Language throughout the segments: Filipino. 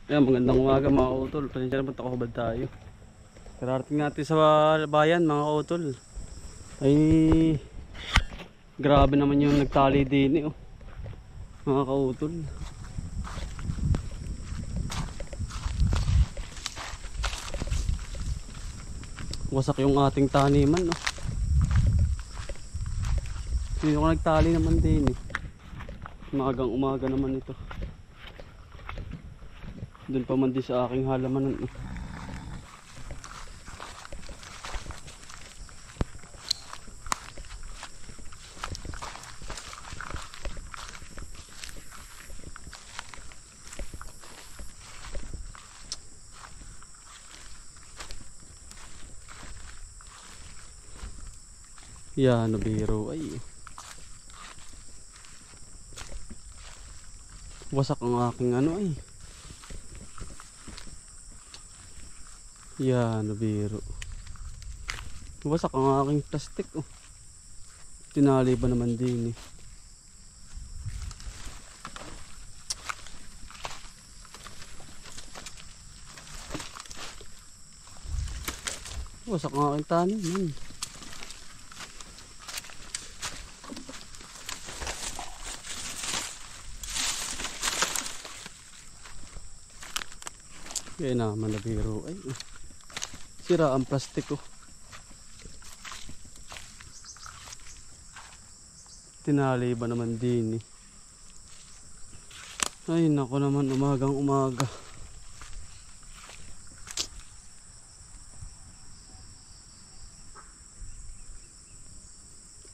Ayan, magandang umaga mga kautol. Pasensya na po, takahubad tayo. Kararating natin sa bayan mga kautol. Ay, grabe naman yung nagtali din eh, oh, mga kautol. Wasak yung ating taniman, oh. Sino ka nagtali naman din eh. Magang umaga naman ito. Doon pa man din sa aking halamanan, oh. Yan, nabiro ay. Wasak ang aking ano ay. Yan, nabiro. Wasak ang aking plastic, oh. Tinali ba naman din eh. Wasak ang aking tanim, man. Kaya naman nabiro ay. Sira ang plastic, oh. Tinali ba naman din eh. Ay nako naman, umagang umaga.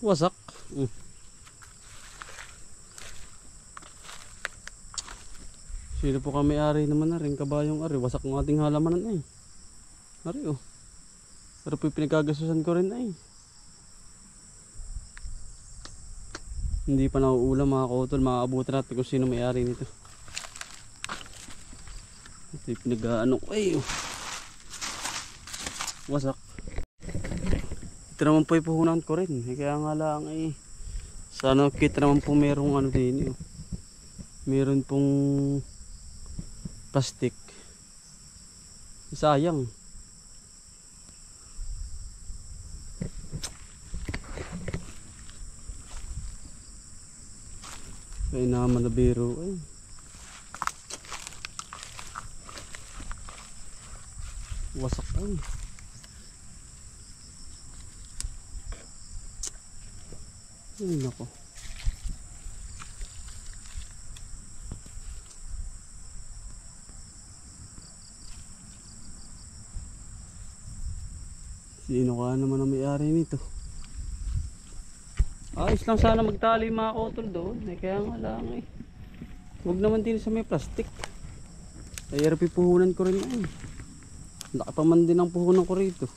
Wasak. Sino po kami ari naman na rin, kabayong ari. Wasak ng ating halamanan ay. Ari oh. Pero po pinagkagasusan ko rin ay. Hindi pa nauulam mga kautol. Makakabutan natin kung sino may ari nito. Ito yung pinag-ano ko ay oh. Wasak. Ito naman po yung puhunan ko rin. Kaya nga lang ay. Sana kita naman po merong ano din oh. Meron pong plastic. Sayang. Kaya naman nabiro ay. Wasak ay. Ay nako. Sino ka naman ang may-ari nito? Ayos lang sana magtali mga kautol doon. Kaya nga lang eh. Huwag naman din sa may plastic. Ay puhunan ko rin ay. Laki pa man din ang puhunan ko rito.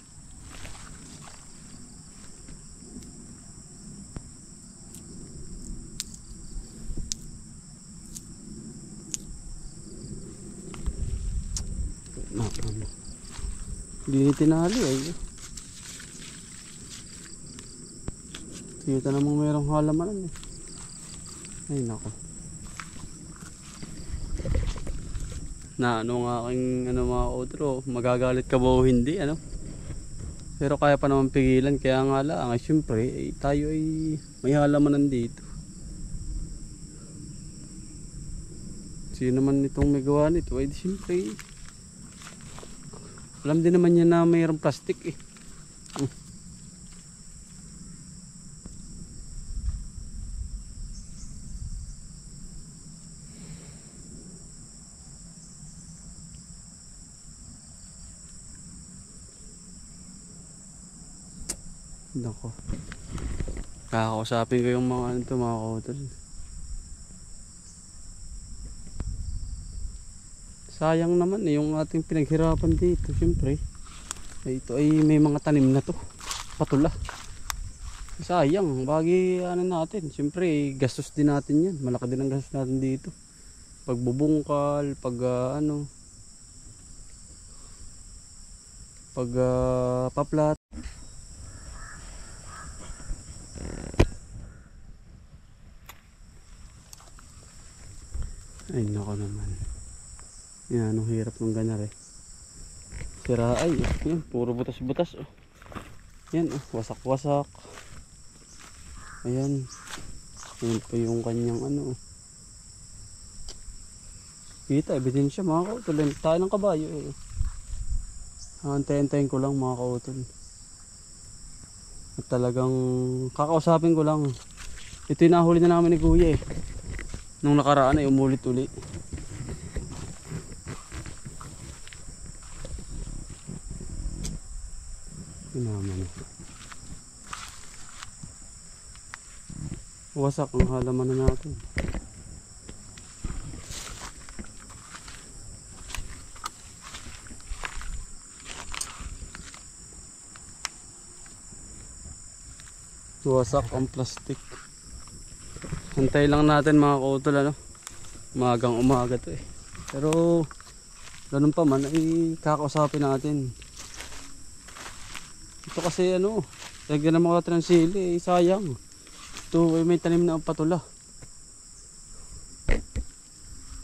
Hindi tinali ay. Kita namang mayroong halamanan eh. Ay nako. Na ano nga aking ano mga outro, magagalit ka ba o hindi ano? Pero kaya pa naman pigilan, kaya nga lang ay syempre eh, tayo ay may halamanan dito. Sino naman itong may gawa nito ay syempre alam din naman niya na mayroong plastic eh. Nako. Kakausapin ko yung mga ano to, mga kautol. Sayang naman eh, yung ating pinaghirapan dito. Siyempre ito ay may mga tanim na to, patula. Sayang, bagi ano natin. Siyempre gastos din natin yan. Malaki din ang gastos natin dito. Pagbubungkal, pag ano, pag paplat. Ay nako naman. Yan, ang hirap ng ganar eh. Sira ay, yan, puro butas-butas oh. Yan oh, wasak-wasak. Ayan. Ayan pa yung kanyang ano oh. Kita, ebidensya mga kautol. Tayo ng kabayo eh. Antayin-tayin ko lang mga kautol. At talagang kakausapin ko lang. Ito yung nahuli na namin ni Kuya eh. Nung nakaraan ay umulit-uli. Yun naman eh. Wasak ang halaman na natin. Wasak ang plastic. Hantay lang natin mga kautol ano. Umagang umaga to eh. Pero ganun pa man ay kakausapin natin. Ito kasi ano, lagyan ng mga transili eh, sayang. Ito ay may tanim na patula.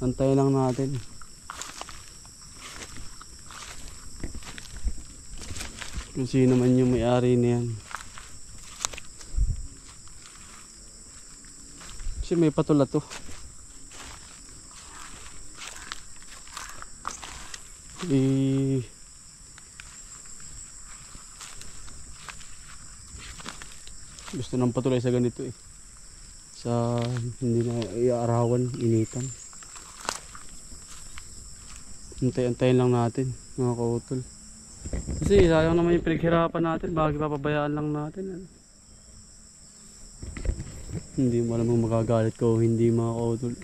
Hantay lang natin. Kung sino man yung may-ari niyan. Kasi may patula to. Gusto ng patulay sa ganito eh. Sa hindi na iaarawan, initan. Antay-antayin lang natin mga kautol. Kasi sayang naman yung pinaghirapan natin. Bakit papabayaan lang natin ano? Hindi mo alam kung magagalit ko o hindi mga kautol.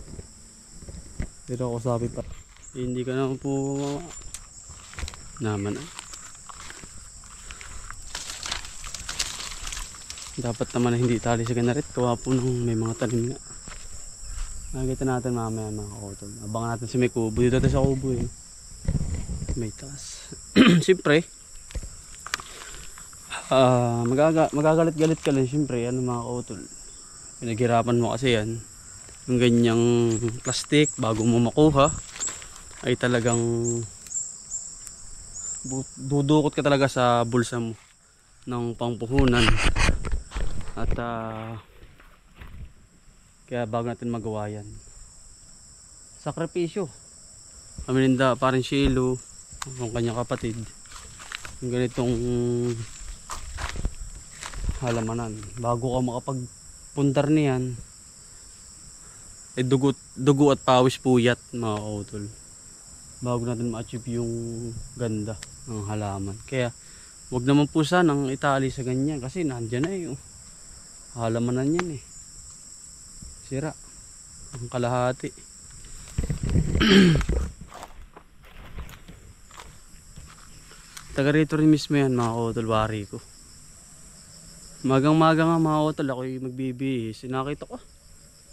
Pero ako sabi pa hindi ka naman po naman dapat naman na hindi tali sa ganarit. Kawa po nung may mga talim nga. Nakikita natin mamaya mga kautol. Abangan natin si may kubo. Dito natin sa kubo eh. May taas. Siyempre magagalit-galit ka lang siyempre ano mga kautol. Pinaghirapan mo kasi yan. Yung ganyang plastic bago mo makuha ay talagang dudukot ka talaga sa bulsa mo ng pangpuhunan. At kaya bago natin magawa yan, sakripisyo. Amininda parin Shilo ang kanyang kapatid yung ganitong halamanan bago ka makapagpundar niyan ay dugo at pawis puyat mga kautol bago natin ma-achieve yung ganda ng halaman. Kaya wag naman po sanang itali sa ganyan kasi nandyan na yung halamanan yan eh. Sira ang kalahati. Taga rito rin mismo yan mga kautol, wari ko. Magang-maga nga mga kautol ako'y magbibihis. Nakita ko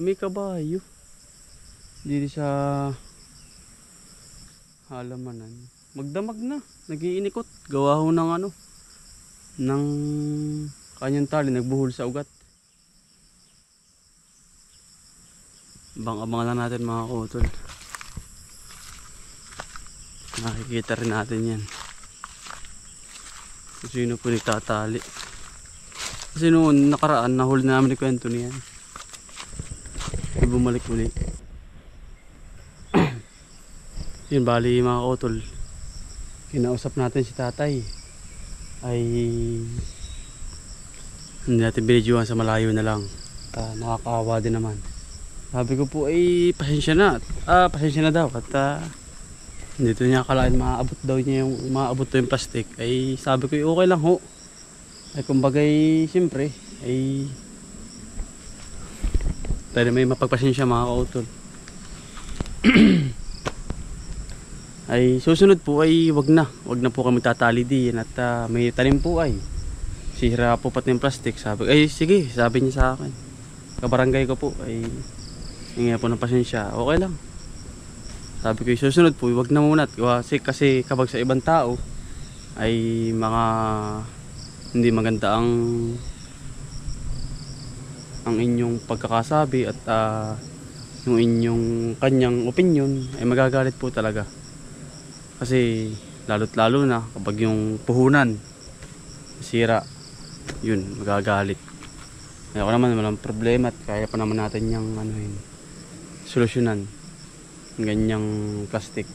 may kabayo dito sa halamanan. Magdamag na, nagiinikot. Gawa ho ng ano, ng kanyang tali, nagbuhol sa ugat. Abang-abang lang natin mga kautol. Nakikita rin natin yan. Kung sino po nagtatali. Kasi noon nakaraan nahuli namin ni kwento niyan. Bumalik ulit. Yun bali mga kautol, kinausap natin si tatay ay hindi natin binidyohan sa malayo na lang. Nakakaawa din naman. Sabi ko po ay pasensya na daw at dito niya akalain maabot daw niya yung yung plastic. Ay sabi ko okay lang ho. Ay kumbagay siyempre ay tayo may mapagpasensya mga kautol. Ay susunod po ay wag na po kami tatali diyan at may tanim po ay sira po pati yung plastic. Sabi ay sige, sabi niya sa akin kabarangay ko po ay hingi po ng pasensya, okay lang. Sabi ko susunod po wag na muna kasi kapag sa ibang tao ay mga hindi maganda ang inyong pagkakasabi at yung inyong kanyang opinion ay magagalit po talaga. Kasi lalo't lalo na kapag yung puhunan sira, yun, magagalit. Ako naman walang problema at kaya pa naman natin yung ano yun, solusyonan ganyang plastic.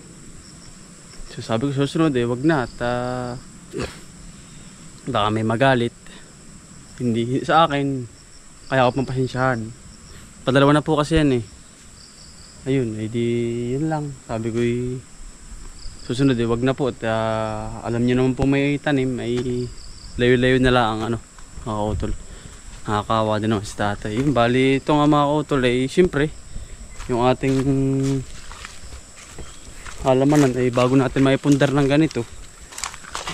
So sabi ko susunod wag na at baka may magalit hindi sa akin, kaya ako pampasensyahan. Padalawa na po kasi yan ayun, di yun lang. Sabi ko susunod wag na po at alam niyo naman po may tanim ay layo-layo na lang mga kautol. Nakakawa din naman si tatay. Yun, bali ito nga mga kautol syempre yung ating halamanan bago natin maipundar ng ganito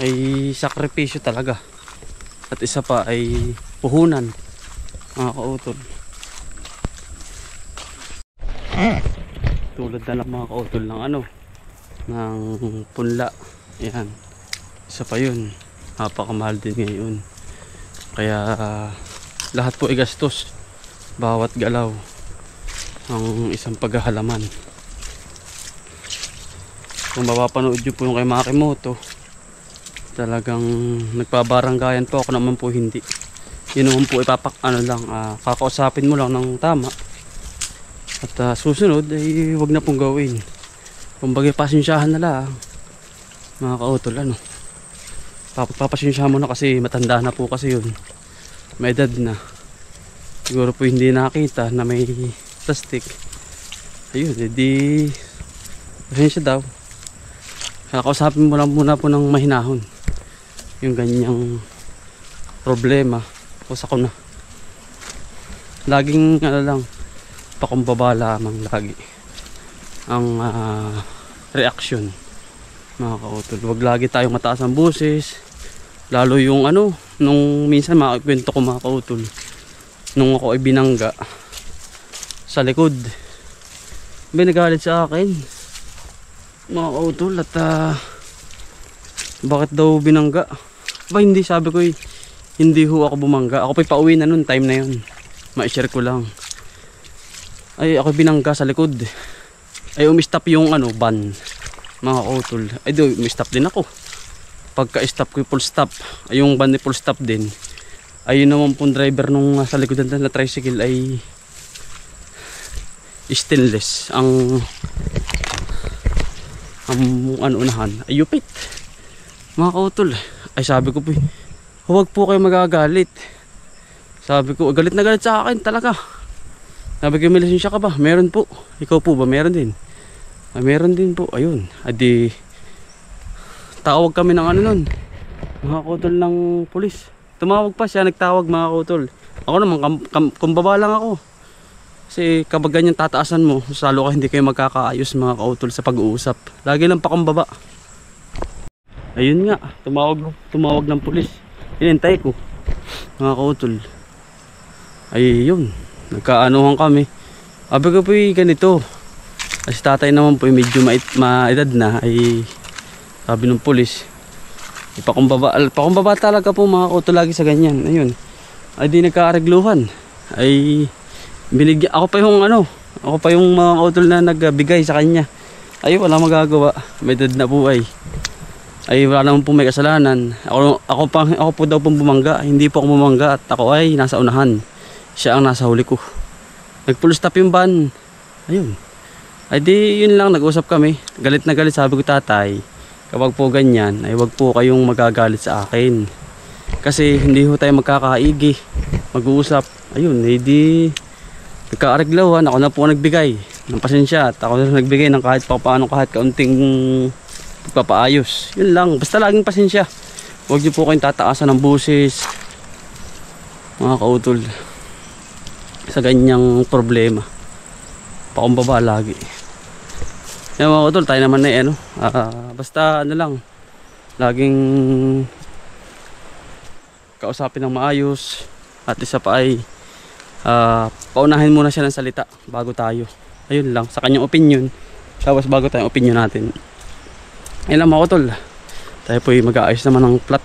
ay sakripisyo talaga. At isa pa ay puhunan mga kautol. Tulad na lang mga kautol ng ng punla. Yan, isa pa yun, napakamahal din ngayon. Kaya lahat po ay gastos bawat galaw ang isang paghahalaman. Kung mapapanood nyo po yung kay Makimoto, talagang nagpabaranggayan po. Ako naman po hindi. Yun naman po kakausapin mo lang ng tama. At susunod ay wag na pong gawin. Kumbaga pasensyahan na lang mga kautol. Papasensyahan mo na kasi matanda na po kasi yun. May edad na. Siguro po hindi nakita na may plastic. Ayun, pasensya daw. Kakausapin mo lang muna po ng mahinahon yung ganyang problema. Kusa ko na laging pakumbaba lamang lagi ang reaction mga kautol. Wag lagi tayong mataas ang boses, lalo yung nung minsan makakwento ko mga kautol, nung ako ay binangga sa likod, may nagalit sa akin mga kautol at bakit daw binangga ba? Hindi, sabi ko hindi ho ako bumangga. Ako pa'y pauwi na nun time na yun, ma-share ko lang. Ay ako binangga sa likod, ay umistop yung van mga kautol. Ay do umistop din ako. Pagka stop ko full stop, ay yung van ni full stop din. Ayun naman pong driver nung sa likod na tricycle ay stainless ang unahan ay yupit mga kautol. Ay sabi ko po huwag po kayo magagalit. Sabi ko galit na galit sa akin talaga. Sabi ko may lisensya ka ba? Meron po. Ikaw po ba? Meron din. Ay meron din po. Ayun, adi tawag kami ng nun mga kautol ng pulis. Tumawag pa siya, nagtawag mga kautol. Ako naman kumbaba lang ako. Kasi kapag ganyan tataasan mo, salo ka hindi kayo magkakaayos mga kautol sa pag-uusap. Lagi lang pakumbaba. Ayun nga, tumawag ng pulis. Hinintay ko mga kautol. Ayun, nagkaanuhan kami. Sabi ko po ganito. Kasi tatay naman po medyo maedad na. Ay sabi ng pulis, pakumbaba talaga po mga kautol lagi sa ganyan. Ayun, ay di nagkaaregluhan. Ay binigyan ako pa yung mga kautol na nagbigay sa kanya. Ay wala magagawa, may edad na po ay wala naman po may kasalanan. Ako po daw pong bumangga, hindi po ako bumangga at ako ay nasa unahan, siya ang nasa huli ko. Nag full stop yung van. Ayun, ay di yun lang, nag-usap kami. Galit na galit, sabi ko tatay, kapag po ganyan ay wag po kayong magagalit sa akin kasi hindi ho tayo magkakaigi, mag-uusap. Ayun, di nagkaareglawan. Ako na po nagbigay ng pasensya at ako na nagbigay ng kahit kaunting pagpapaayos. Yun lang, basta laging pasensya. Huwag niyo po kayong tataasan ng busis mga kautol sa ganyang problema. Pakumbaba lagi. Yan mga kautol, tayo naman na basta lang, laging kausapin ng maayos. At isa pa ay paunahin muna siya ng salita bago tayo. Ayun lang, sa kanyang opinion, tapos bago tayong opinion natin. Ayun lang mga kautol, tayo po ay mag-aayos naman ng plot